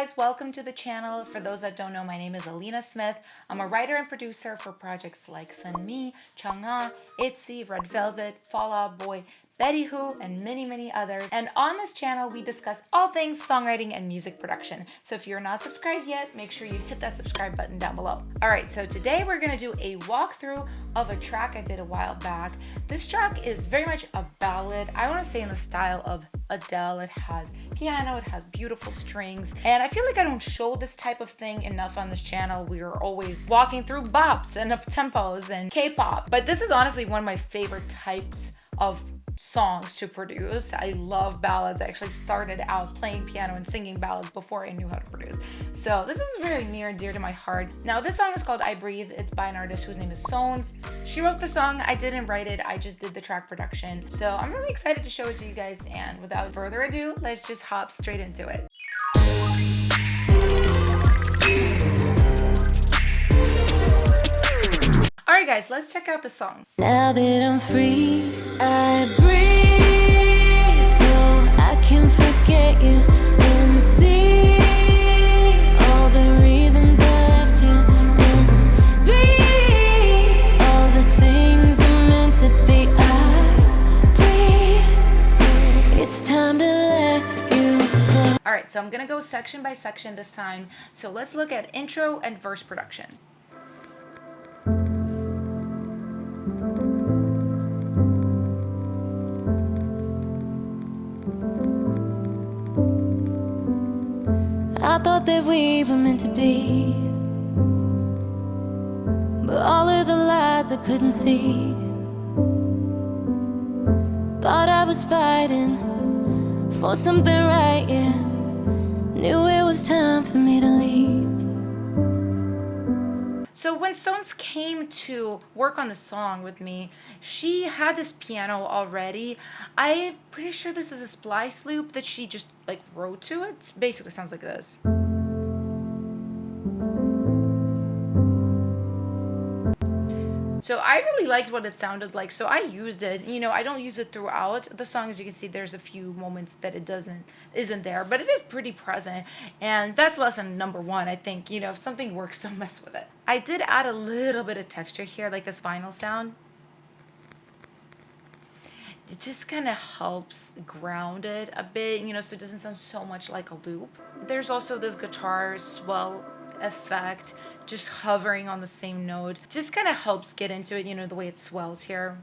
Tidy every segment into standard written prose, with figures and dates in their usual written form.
guys, welcome to the channel. For those that don't know, my name is Alina Smith. I'm a writer and producer for projects like Sun Mi, Chang'e, ITZY, Red Velvet, Fall Out Boy, Betty Who, and many others. And on this channel, we discuss all things songwriting and music production. So if you're not subscribed yet, make sure you hit that subscribe button down below. All right, so today we're gonna do a walkthrough of a track I did a while back. This track is very much a ballad. I wanna say in the style of Adele. It has piano, it has beautiful strings, and I feel like I don't show this type of thing enough on this channel. We are always walking through bops and up tempos and K-pop, but this is honestly one of my favorite types of songs to produce. I love ballads. I actually started out playing piano and singing ballads before I knew how to produce. So this is very near and dear to my heart. Now this song is called I Breathe. It's by an artist whose name is Sones. She wrote the song. I didn't write it. I just did the track production. So I'm really excited to show it to you guys, and without further ado, let's just hop straight into it. Alright guys, let's check out the song. Now that I'm free, I breathe so I can forget you and see all the reasons I left you and be all the things I'm meant to be. I breathe. It's time to let you go. Alright, so I'm gonna go section by section this time. So let's look at intro and verse production. I thought that we were meant to be, but all of the lies I couldn't see. Thought I was fighting for something right, yeah. Knew it was time for me to leave. So when Sones came to work on the song with me, she had this piano already. I'm pretty sure this is a splice loop that she just like wrote to it. It basically sounds like this. So I really liked what it sounded like, so I used it. You know, I don't use it throughout the song. As you can see, there's a few moments that it isn't there, but it is pretty present. And that's lesson number one, I think. You know, if something works, don't mess with it. I did add a little bit of texture here, like this vinyl sound. It just kind of helps ground it a bit, you know, so it doesn't sound so much like a loop. There's also this guitar swell effect, just hovering on the same note, just kind of helps get into it, you know, the way it swells here.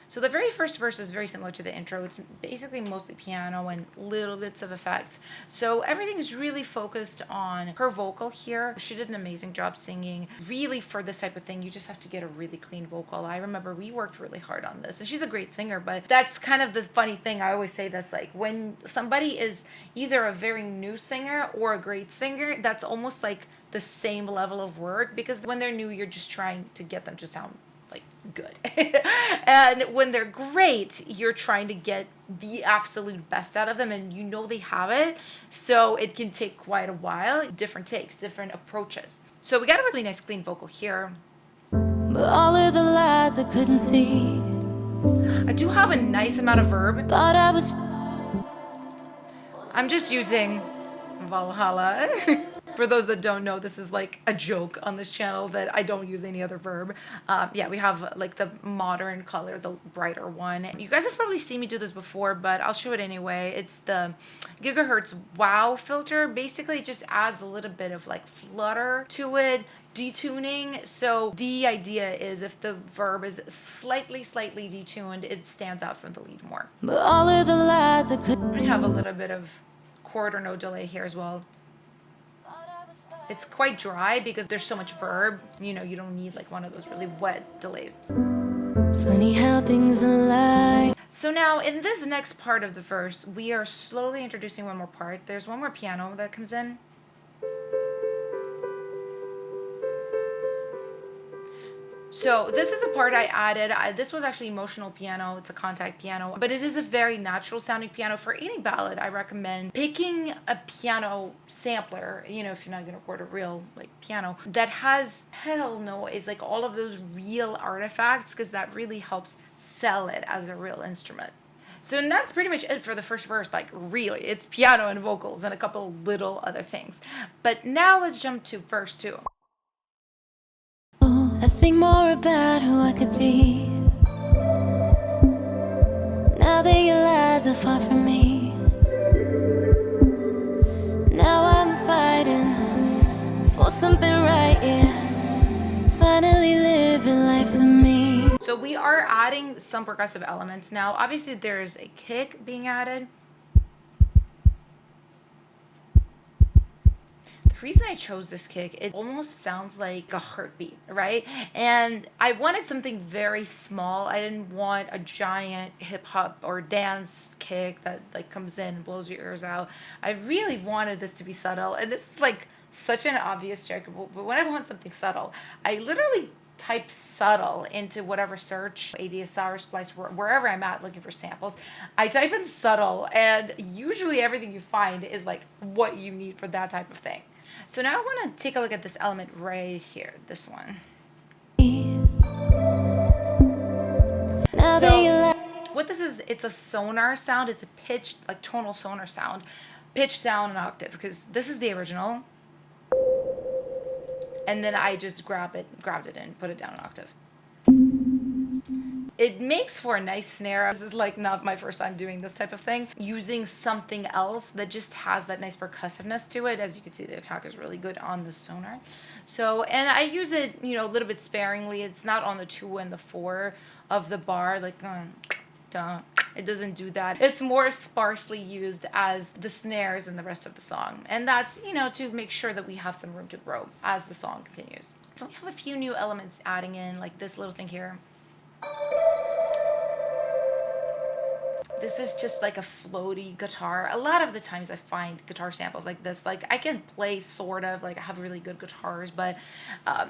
So the very first verse is very similar to the intro. It's basically mostly piano and little bits of effects. So everything is really focused on her vocal here. She did an amazing job singing. Really, for this type of thing, you just have to get a really clean vocal. I remember we worked really hard on this, and she's a great singer, but that's kind of the funny thing. I always say this, like when somebody is either a very new singer or a great singer, that's almost like the same level of work, because when they're new, you're just trying to get them to sound good. And when they're great, you're trying to get the absolute best out of them, and you know they have it, so it can take quite a while. Different takes, different approaches. So we got a really nice clean vocal here. But all of the lies I couldn't see. I do have a nice amount of verb. Thought I was. I'm just using Valhalla. For those that don't know, this is like a joke on this channel that I don't use any other verb. Yeah, we have like the modern color, the brighter one. You guys have probably seen me do this before, but I'll show it anyway. It's the gigahertz wow filter. Basically, it just adds a little bit of like flutter to it, detuning. So the idea is if the verb is slightly detuned, it stands out from the lead more. But all of the lies I could. We have a little bit of chord or no delay here as well. It's quite dry because there's so much verb. You know, you don't need like one of those really wet delays. Funny how things align. So now in this next part of the verse, we are slowly introducing one more part. There's one more piano that comes in. So this is a part I added. This was actually emotional piano. It's a contact piano, but it is a very natural sounding piano. For any ballad, I recommend picking a piano sampler, you know, if you're not going to record a real like piano that has pedal noise, like all of those real artifacts, because that really helps sell it as a real instrument. So and that's pretty much it for the first verse. Like really, it's piano and vocals and a couple little other things. But now let's jump to verse 2. I think more about who I could be now that your lies are far from me. Now I'm fighting for something right, yeah. Finally living life for me. So we are adding some progressive elements now. Obviously there's a kick being added. The reason I chose this kick, it almost sounds like a heartbeat, right? And I wanted something very small. I didn't want a giant hip hop or dance kick that like comes in and blows your ears out. I really wanted this to be subtle, and this is like such an obvious trick, but when I want something subtle, I literally type subtle into whatever search, ADSR or Splice, wherever I'm at looking for samples. I type in subtle, and usually everything you find is like what you need for that type of thing. So now I want to take a look at this element right here, this one. So what this is, it's a sonar sound. It's a pitched, like tonal sonar sound, pitched down an octave, because this is the original. And then I just grabbed it and put it down an octave. It makes for a nice snare. This is like not my first time doing this type of thing. Using something else that just has that nice percussiveness to it. As you can see, the attack is really good on the sonar. So, and I use it, you know, a little bit sparingly. It's not on the 2 and the 4 of the bar, like, it doesn't do that. It's more sparsely used as the snares in the rest of the song. And that's, you know, to make sure that we have some room to grow as the song continues. So we have a few new elements adding in, like this little thing here. This is just like a floaty guitar. A lot of the times I find guitar samples like this, like I can play sort of, like I have really good guitars, but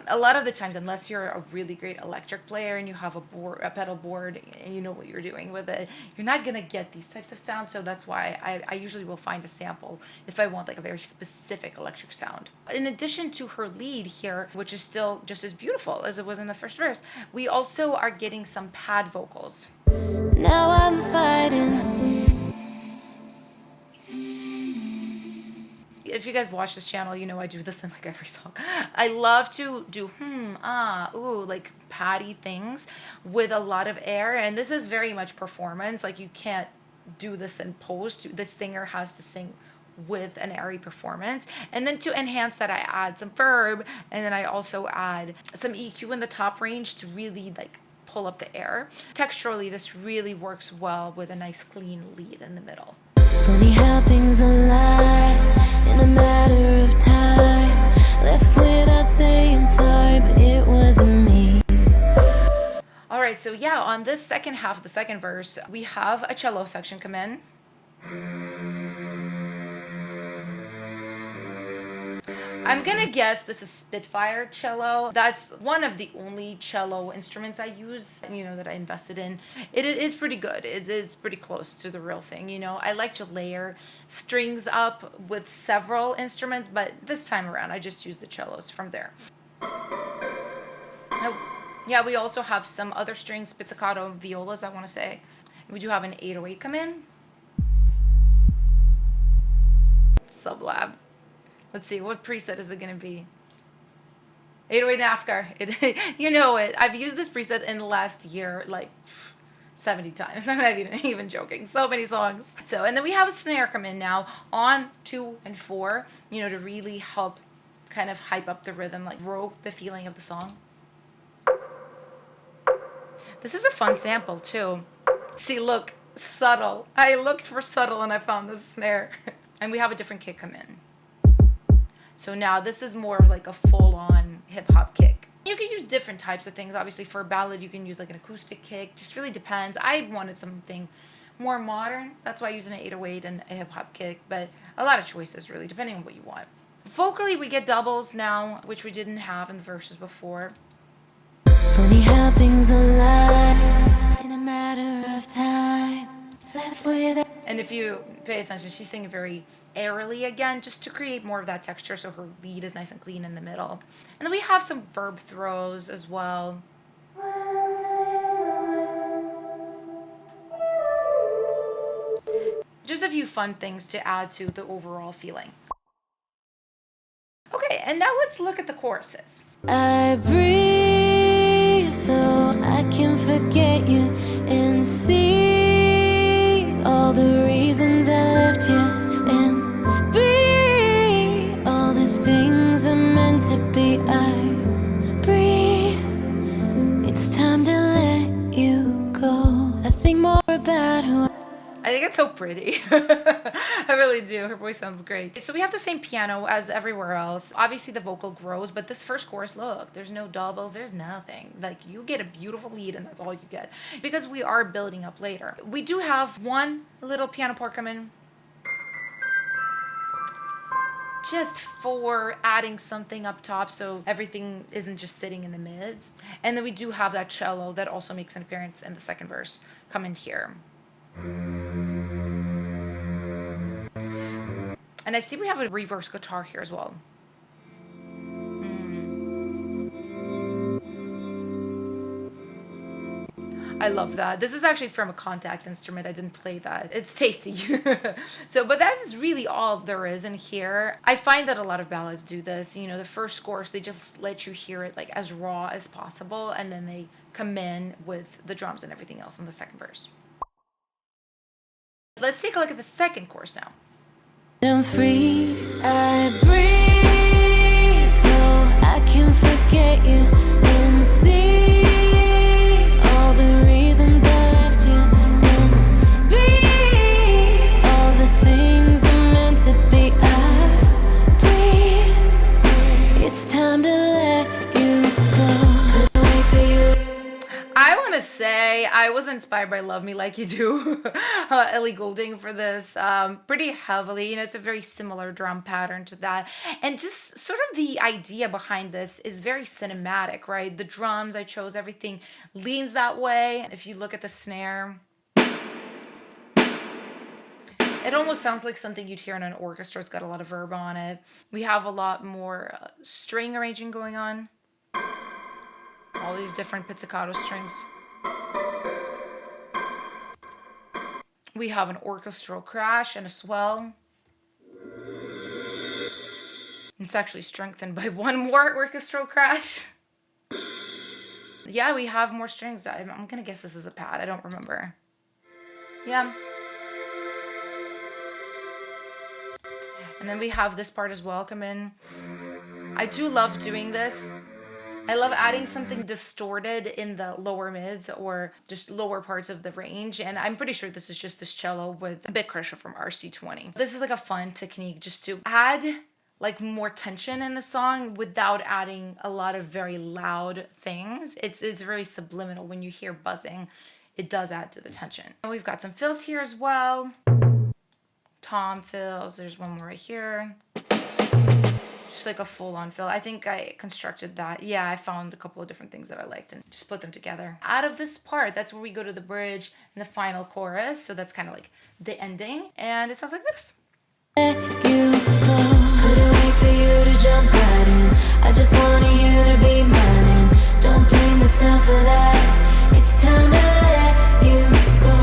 a lot of the times, unless you're a really great electric player and you have a pedal board and you know what you're doing with it, you're not gonna get these types of sounds. So that's why I usually will find a sample if I want like a very specific electric sound. In addition to her lead here, which is still just as beautiful as it was in the first verse, we also are getting some pad vocals. Now I'm fighting. If you guys watch this channel, you know I do this in like every song. I love to do ooh, like paddy things with a lot of air, and this is very much performance. Like you can't do this in post. The singer has to sing with an airy performance. And then to enhance that, I add some verb, and then I also add some EQ in the top range to really like pull up the air. Texturally, this really works well with a nice clean lead in the middle. Funny how things align in a matter of time. Left without saying sorry, but it wasn't me. All right, so yeah, on this second half of the second verse, we have a cello section come in. I'm gonna guess this is Spitfire cello. That's one of the only cello instruments I use, you know, that I invested in. It is pretty good. It is pretty close to the real thing, you know. I like to layer strings up with several instruments, but this time around, I just use the cellos from there. Yeah, we also have some other strings, pizzicato, violas, I want to say. We do have an 808 come in. Sublab. Let's see, what preset is it going to be? 808 NASCAR. You know it. I've used this preset in the last year like 70 times. I'm not even joking. So many songs. So, and then we have a snare come in now on 2 and 4, you know, to really help kind of hype up the rhythm, like grow the feeling of the song. This is a fun sample too. See, look, subtle. I looked for subtle and I found this snare. And we have a different kick come in. So now this is more of like a full-on hip-hop kick. You can use different types of things. Obviously for a ballad, you can use like an acoustic kick. Just really depends. I wanted something more modern. That's why I use an 808 and a hip-hop kick. But a lot of choices really, depending on what you want. Vocally, we get doubles now, which we didn't have in the verses before. Funny how things align in a matter of time. Left with. And if you pay attention, she's singing very airily again, just to create more of that texture so her lead is nice and clean in the middle. And then we have some verb throws as well. a few fun things to add to the overall feeling. Okay, and now let's look at the choruses. I breathe so I can forget you and see all the reasons I left you and be all the things I'm meant to be. I breathe. It's time to let you go. I think more about who I think it's so pretty. I really do. Her voice sounds great. So we have the same piano as everywhere else. Obviously the vocal grows, but this first chorus, look, there's no doubles, there's nothing. Like, you get a beautiful lead and that's all you get, because we are building up later. We do have one little piano part come in, just for adding something up top so everything isn't just sitting in the mids. And then we do have that cello that also makes an appearance in the second verse come in here. And I see we have a reverse guitar here as well. I love that. This is actually from a contact instrument. I didn't play that. It's tasty. So, but that is really all there is in here. I find that a lot of ballads do this. You know, the first chorus, they just let you hear it like as raw as possible, and then they come in with the drums and everything else in the second verse. Let's take a look at the second chorus now. I'm free, I breathe so I can forget you and see all the reasons I left you and be all the things I'm meant to be. I breathe. It's time to let you go. Couldn't wait for you. I want to say I was inspired by Love Me Like You Do, Ellie Goulding, for this pretty heavily. You know, it's a very similar drum pattern to that. And just sort of the idea behind this is very cinematic, right? The drums I chose, everything leans that way. If you look at the snare, it almost sounds like something you'd hear in an orchestra. It's got a lot of verb on it. We have a lot more string arranging going on. All these different pizzicato strings. We have an orchestral crash and a swell. It's actually strengthened by one more orchestral crash. Yeah, we have more strings. I'm gonna guess this is a pad. I don't remember. Yeah. And then we have this part as well come in. I do love doing this. I love adding something distorted in the lower mids or just lower parts of the range. And I'm pretty sure this is just this cello with a bit crusher from RC20. This is like a fun technique just to add like more tension in the song without adding a lot of very loud things. It's very subliminal. When you hear buzzing, it does add to the tension. And we've got some fills here as well. Tom fills. There's one more right here. Just like a full-on fill. I think I constructed that. Yeah, I found a couple of different things that I liked and just put them together. Out of this part, that's where we go to the bridge and the final chorus. So that's kind of like the ending. And it sounds like this. Let you go. Couldn't wait for you to jump right in. I just wanted you to be mine and don't blame myself for that. It's time to let you go.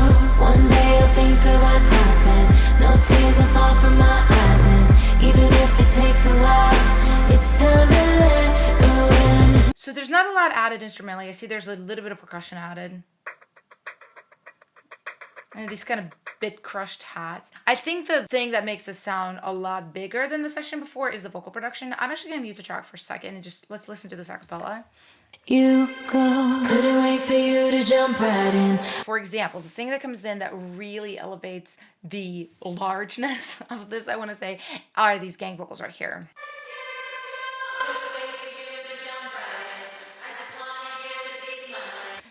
One day I'll think of our time spent. No tears will fall from my eyes, and even if it takes a while, it's time to let go. And so there's not a lot added instrumentally. I see there's a little bit of percussion added. And these kind of bit crushed hats. I think the thing that makes this sound a lot bigger than the session before is the vocal production. I'm actually gonna mute the track for a second and just let's listen to this a cappella. you go. Couldn't wait for you to jump right in. For example, the thing that comes in that really elevates the largeness of this, I want to say, are these gang vocals right here.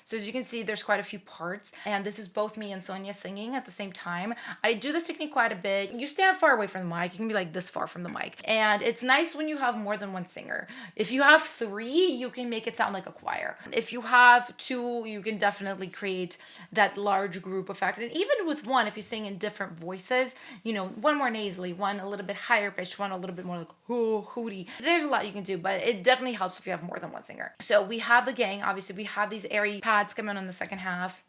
So as you can see, there's quite a few parts, and this is both me and Sonia singing at the same time. I do this technique quite a bit. You stand far away from the mic. You can be like this far from the mic. And it's nice when you have more than one singer. If you have three, you can make it sound like a choir. If you have two, you can definitely create that large group effect. And even with one, if you sing in different voices, you know, one more nasally, one a little bit higher pitched, one a little bit more like hooty. There's a lot you can do, but it definitely helps if you have more than one singer. So we have the gang. Obviously, we have these airy pads coming on the second half.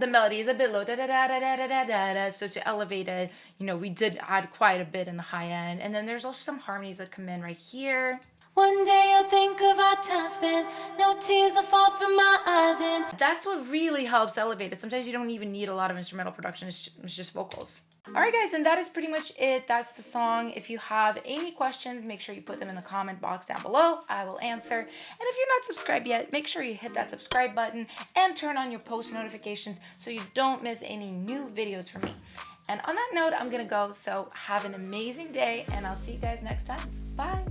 the melody is a bit low, da da da da da da da da da. So to elevate it, you know, we did add quite a bit in the high end. And then there's also some harmonies that come in right here. One day I'll think of our time spent, no tears will fall from my eyes, and that's what really helps elevate it. Sometimes you don't even need a lot of instrumental production, it's just vocals. Alright guys, and that is pretty much it. That's the song. If you have any questions, make sure you put them in the comment box down below. I will answer. And if you're not subscribed yet, make sure you hit that subscribe button and turn on your post notifications so you don't miss any new videos from me. And on that note, I'm gonna go, so have an amazing day, and I'll see you guys next time. Bye!